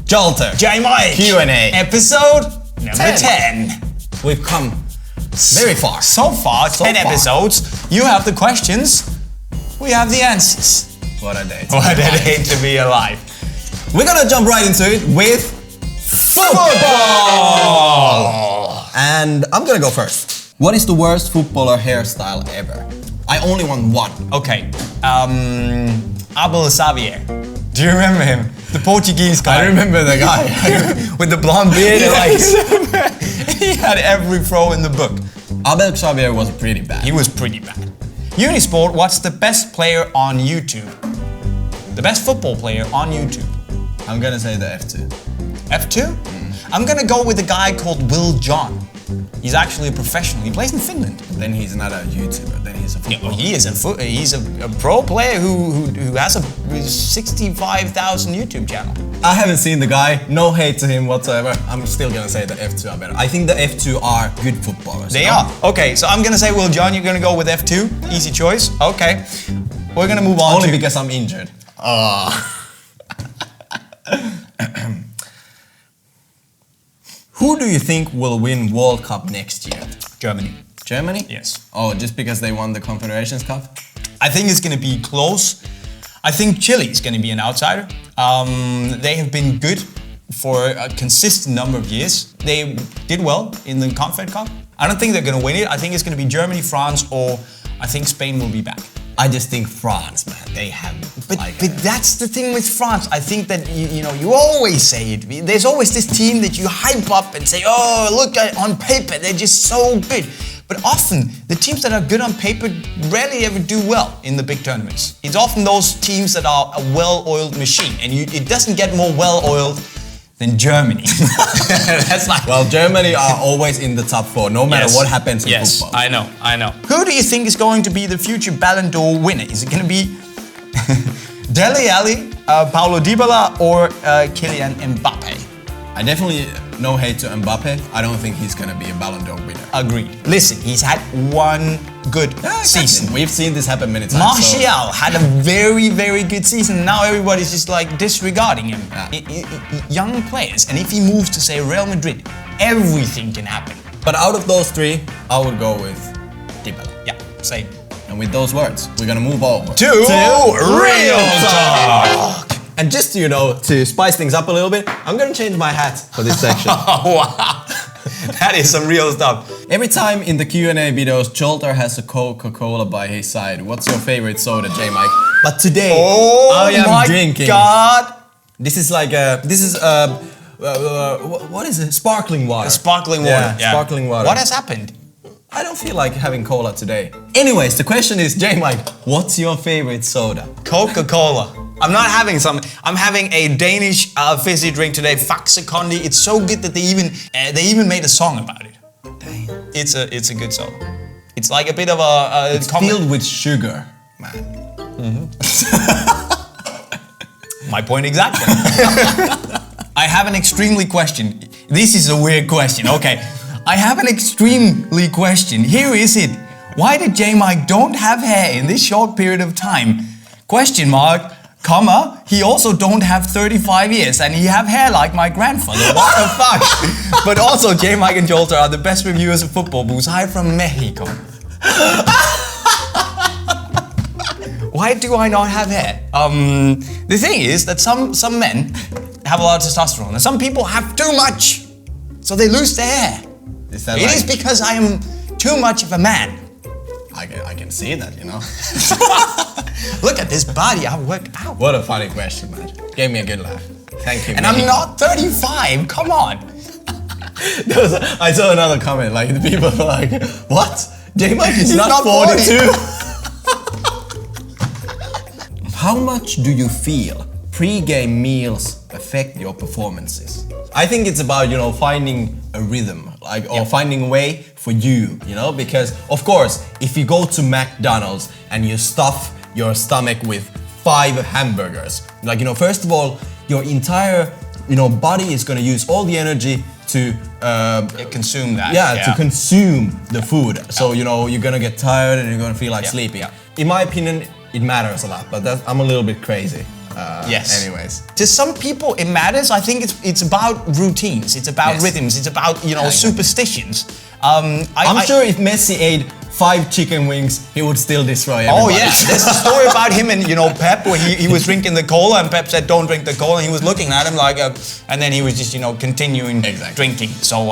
Joltter. JayMike. Q&A. Episode number 10. We've come very far. So far, 10 episodes. You have the questions, we have the answers. What a day. What a day to be alive. We're gonna jump right into it with football! And I'm gonna go first. What is the worst footballer hairstyle ever? I only want one. Okay, Abel Xavier. Do you remember him? The Portuguese guy. I remember the guy. With the blonde beard and like... he had every throw in the book. Abel Xavier was pretty bad. He was pretty bad. Unisport, what's the best player on YouTube? The best football player on YouTube? I'm gonna say the F2. F2? I'm gonna go with a guy called Will John. He's actually a professional. He plays in Finland. Then he's not a YouTuber. Then he's a footballer. Yeah, he's a pro player who has a 65,000 YouTube channel. I haven't seen the guy. No hate to him whatsoever. I'm still gonna say the F2 are better. I think the F2 are good footballers. They are. Okay, so I'm gonna say Will John. You're gonna go with F2. Easy choice. Okay. We're gonna move on. Only because I'm injured. Who do you think will win World Cup next year? Germany. Germany? Yes. Oh, just because they won the Confederations Cup? I think it's gonna be close. I think Chile is gonna be an outsider. They have been good for a consistent number of years. They did well in the Confed Cup. I don't think they're gonna win it. I think it's gonna be Germany, France, or I think Spain will be back. I just think France, man, they have... But that's the thing with France. I think that, you always say it. There's always this team that you hype up and say, oh, look, on paper, they're just so good. But often, the teams that are good on paper rarely ever do well in the big tournaments. It's often those teams that are a well-oiled machine. And it doesn't get more well-oiled than Germany. That's like... Well, Germany are always in the top 4, no matter what happens in football. I know. Who do you think is going to be the future Ballon d'Or winner? Is it going to be Dele Alli, Paulo Dybala, or Kylian Mbappe? I definitely, no hate to Mbappe. I don't think he's going to be a Ballon d'Or winner. Agreed. Listen, he's had one good season. We've seen this happen many times. Martial had a very, very good season. Now everybody's just like disregarding him. Young players. And if he moves to, say, Real Madrid, everything can happen. But out of those three, I would go with Dybala. Yeah, same. And with those words, we're going to move over to Real Talk. And just, to spice things up a little bit, I'm going to change my hat for this section. Oh, wow. That is some real stuff. Every time in the Q&A videos, Jolter has a Coca-Cola by his side. What's your favorite soda, JayMike? But today, I am drinking. God. This is like what is it? Sparkling water. Sparkling water. Yeah, sparkling water. What has happened? I don't feel like having cola today. Anyways, the question is, JayMike, what's your favorite soda? Coca-Cola. I'm not having some. I'm having a Danish fizzy drink today, Faxe Kondi. It's so good that they even made a song about it. Dang. It's a good soda. It's like a bit of a it's filled with sugar, man. My point exactly. I have an extremely question. This is a weird question. Okay, I have an extremely question. Here is it. Why did JayMike don't have hair in this short period of time? Question mark. Comma, he also don't have 35 years and he have hair like my grandfather. What the fuck? But also, JayMike and Joltter are the best reviewers of football booze. Hi from Mexico. Why do I not have hair? The thing is that some men have a lot of testosterone and some people have too much. So they lose their hair. It is because I am too much of a man. I can see that, Look at this body, I work out. What a funny question, man. Gave me a good laugh. Thank you. And I'm not 35, come on. I saw another comment, like the people were like, what? JayMike is not 42. How much do you feel pre-game meals affect your performances? I think it's about, finding a rhythm, or finding a way for you, because of course, if you go to McDonald's and you stuff your stomach with 5 hamburgers, first of all, your entire, body is gonna use all the energy to consume that. To consume the food. So, you're gonna get tired and you're gonna feel like sleeping. In my opinion, it matters a lot, but I'm a little bit crazy. Yes. Anyways. To some people it matters. I think it's about routines. It's about rhythms. It's about, you know, superstitions. I'm sure if Messi ate 5 chicken wings, he would still destroy everybody. Oh yeah, there's a story about him and, you know, Pep, where he was drinking the cola and Pep said don't drink the cola, and he was looking at him like and then he was just, you know, continuing drinking. So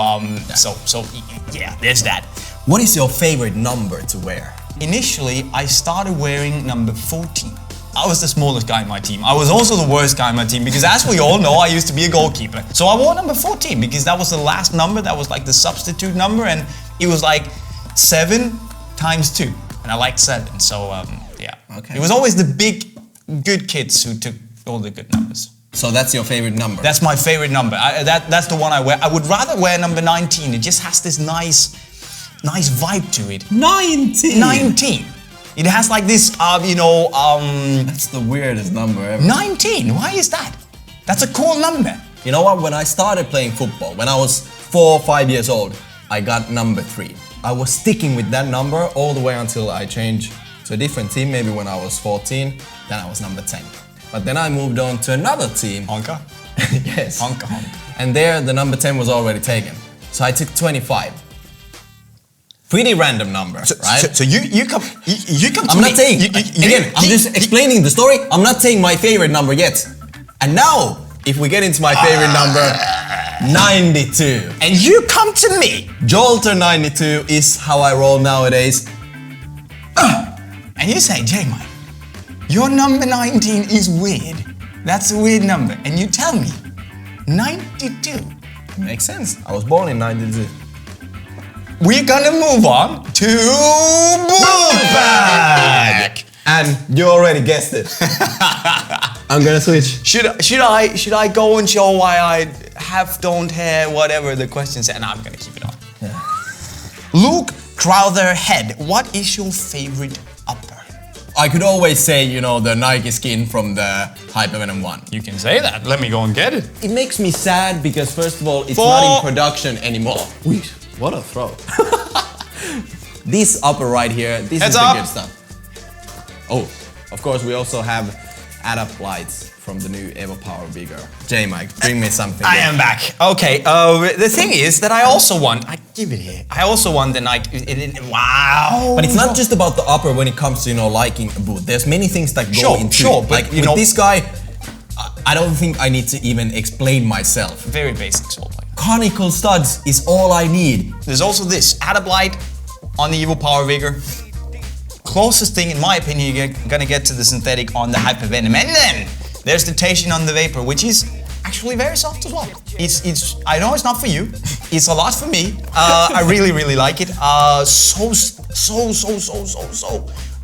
yeah, there's that. What is your favorite number to wear? Initially, I started wearing number 14. I was the smallest guy in my team. I was also the worst guy in my team because, as we all know, I used to be a goalkeeper. So I wore number 14 because that was the last number, that was like the substitute number, and it was like 7 times 2. And I liked 7, so yeah. Okay. It was always the big, good kids who took all the good numbers. So that's your favorite number? That's my favorite number. That's the one I wear. I would rather wear number 19. It just has this nice vibe to it. 19? 19. It has like this, you know, That's the weirdest number ever. 19, why is that? That's a cool number. You know what, when I started playing football, when I was 4 or 5 years old, I got number 3. I was sticking with that number all the way until I changed to a different team, maybe when I was 14, then I was number 10. But then I moved on to another team. Honka? Yes. Honka. And there, the number 10 was already taken. So I took 25. Pretty random number, right? So you come to I'm me. not saying, again, I'm just explaining the story. I'm not saying my favorite number yet. And now, if we get into my favorite number, 92. And you come to me. Jolter 92 is how I roll nowadays. And you say, JayMike, your number 19 is weird. That's a weird number. And you tell me, 92. Makes sense. I was born in 92. We're gonna move on to Boot Bag. And you already guessed it. I'm gonna switch. Should I go and show why I have, don't, hair, whatever the question said? No, I'm gonna keep it on. Yeah. Luke Crowther Head, what is your favorite upper? I could always say, you know, the Nike skin from the Hypervenom 1. You can say that. Let me go and get it. It makes me sad because, first of all, it's not in production anymore. Wait, what a throw. This upper right here, this is the good stuff. Oh, of course, we also have add-up lights from the new Evo Power Bigger. JayMike, bring me something. I am back. Okay, the thing is that I also want, I give it here. I also want the Nike, wow. But it's not just about the upper when it comes to, you know, liking a boot. There's many things that go into it. But like, you with know, this guy, I don't think I need to even explain myself. Very basic soul play. Conical studs is all I need. There's also this add-up light on the Evo Power Vigor. Closest thing, in my opinion, you're gonna get to the synthetic on the Hypervenom. And then there's the Tation on the Vapor, which is actually very soft as well. It's I know it's not for you. It's a lot for me. I really like it. So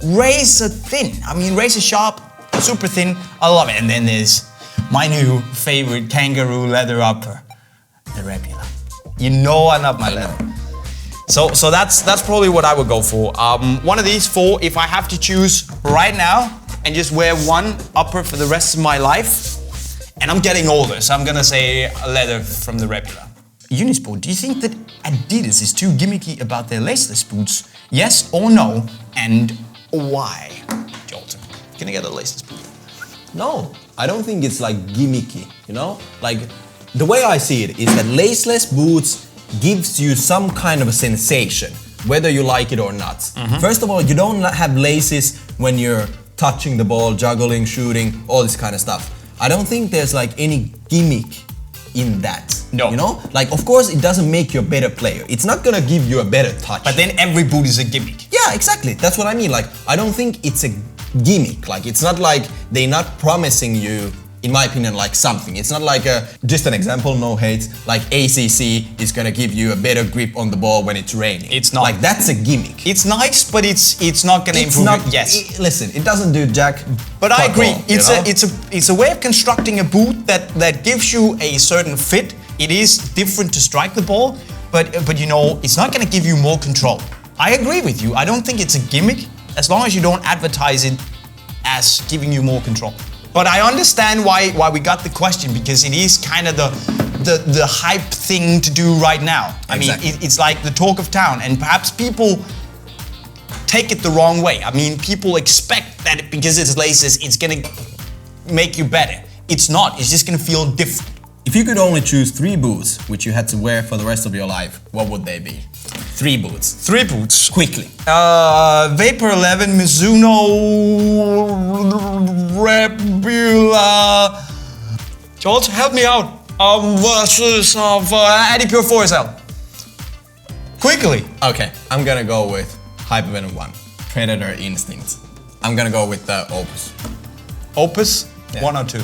razor thin. I mean, razor sharp, super thin. I love it. And then there's my new favorite kangaroo leather upper, the Rebula. You know I love my leather. So that's probably what I would go for. One of these 4, if I have to choose right now and just wear one upper for the rest of my life, and I'm getting older, so I'm gonna say leather from the Rebula. Unisport, do you think that Adidas is too gimmicky about their laceless boots? Yes or no, and why? Jolter, gonna get a laceless boot? No, I don't think it's like gimmicky, you know? Like, the way I see it is that laceless boots gives you some kind of a sensation, whether you like it or not. First of all, you don't have laces when you're touching the ball, juggling, shooting, all this kind of stuff. I don't think there's like any gimmick in that. No. You know? Like, of course, it doesn't make you a better player. It's not gonna give you a better touch. But then every boot is a gimmick. Yeah, exactly. That's what I mean. Like, I don't think it's a gimmick. Like, it's not like they're not promising you, in my opinion, like something. It's not like just an example, no hate, like ACC is gonna give you a better grip on the ball when it's raining. It's not. Like, that's a gimmick. It's nice, but it's not gonna improve it. Yes. Listen, it doesn't do jack. But I agree. All, it's a way of constructing a boot that gives you a certain fit. It is different to strike the ball, but you know, it's not gonna give you more control. I agree with you. I don't think it's a gimmick as long as you don't advertise it as giving you more control. But I understand why we got the question, because it is kind of the hype thing to do right now. I mean, it's like the talk of town, and perhaps people take it the wrong way. I mean, people expect that because it's laces, it's gonna make you better. It's not, it's just gonna feel different. If you could only choose 3 boots which you had to wear for the rest of your life, what would they be? 3 boots. 3 boots. Quickly. Vapor 11, Mizuno, Rebula. George, help me out. Versus Adipure 4SL. Quickly. Okay, I'm gonna go with Hypervenom 1. Predator Instinct. I'm gonna go with the Opus. Opus, Yeah. 1 or 2.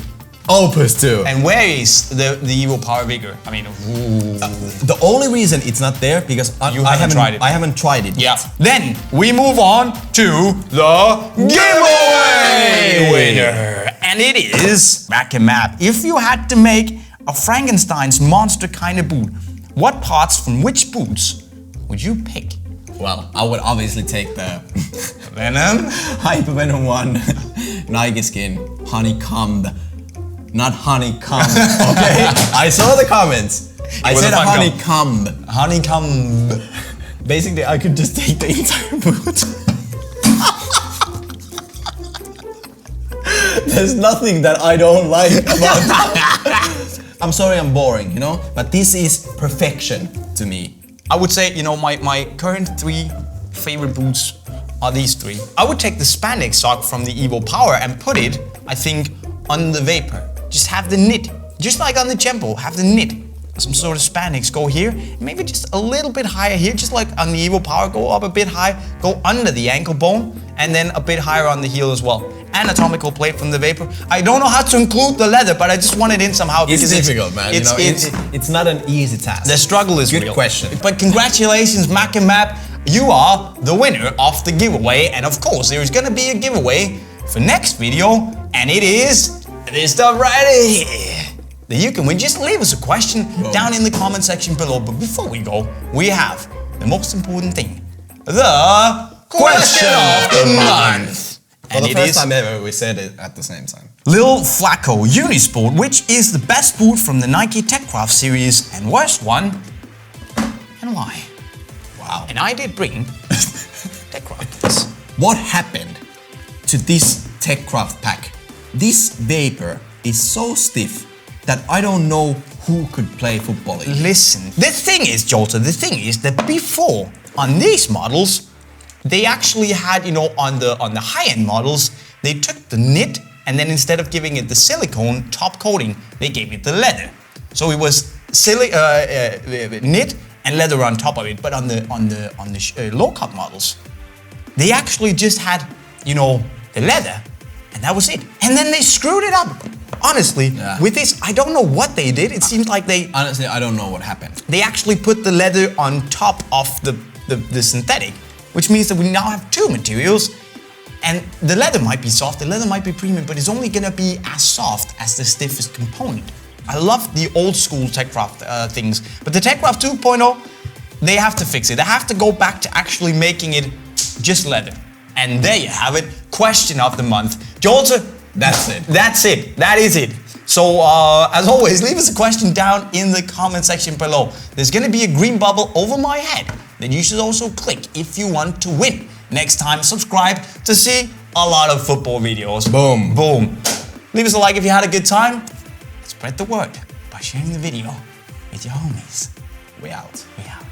Opus 2. And where is the Evo Power Vigor? I mean, The only reason it's not there because You haven't tried it. I haven't tried it yeah. yet. Then we move on to the giveaway winner. And it is Mac and Map. If you had to make a Frankenstein's monster kind of boot, what parts from which boots would you pick? Well, I would obviously take the Venom? Hypervenom 1 Nike skin honeycombed. Not honeycomb, okay? I saw the comments. I was said a fun honeycomb. Honeycomb. Basically, I could just take the entire boot. There's nothing that I don't like about that. I'm sorry I'm boring, you know? But this is perfection to me. I would say, you know, my current 3 favorite boots are these 3. I would take the spandex sock from the Evo Power and put it, I think, on the Vapor. Just have the knit, just like on the Jumbo, have the knit. Some sort of spandex, go here, maybe just a little bit higher here, just like on the Evo Power, go up a bit high, go under the ankle bone, and then a bit higher on the heel as well. Anatomical plate from the Vapor. I don't know how to include the leather, but I just want it in somehow. It's difficult, man. It's not an easy task. The struggle is Good real. question. But congratulations, Mac and Map. You are the winner of the giveaway. And of course, there is gonna be a giveaway for next video. And it is this stuff right here that you can win. Just leave us a question down in the comment section below. But before we go, we have the most important thing. The question of the month. For the first time ever, we said it at the same time. Lil Flacco Unisport, which is the best boot from the Nike Techcraft series and worst one, and why? Wow. And I did bring Techcraft. What happened to this Techcraft pack? This Vapor is so stiff that I don't know who could play football in it. Listen, the thing is, Jolter, the thing is that before, on these models, they actually had, you know, on the high-end models, they took the knit and then instead of giving it the silicone top coating, they gave it the leather. So it was knit and leather on top of it. But on the low cut models, they actually just had, you know, the leather, and that was it. And then they screwed it up. Honestly, with this, I don't know what they did. It seems like they... Honestly, I don't know what happened. They actually put the leather on top of the synthetic, which means that we now have 2 materials, and the leather might be soft, the leather might be premium, but it's only gonna be as soft as the stiffest component. I love the old school Techcraft things, but the Techcraft 2.0, they have to fix it. They have to go back to actually making it just leather. And there you have it, question of the month. Jolter, that's it. That's it, that is it. So, as always, leave us a question down in the comment section below. There's gonna be a green bubble over my head that you should also click if you want to win. Next time, subscribe to see a lot of football videos. Boom. Boom. Leave us a like if you had a good time. Spread the word by sharing the video with your homies. We out. We out.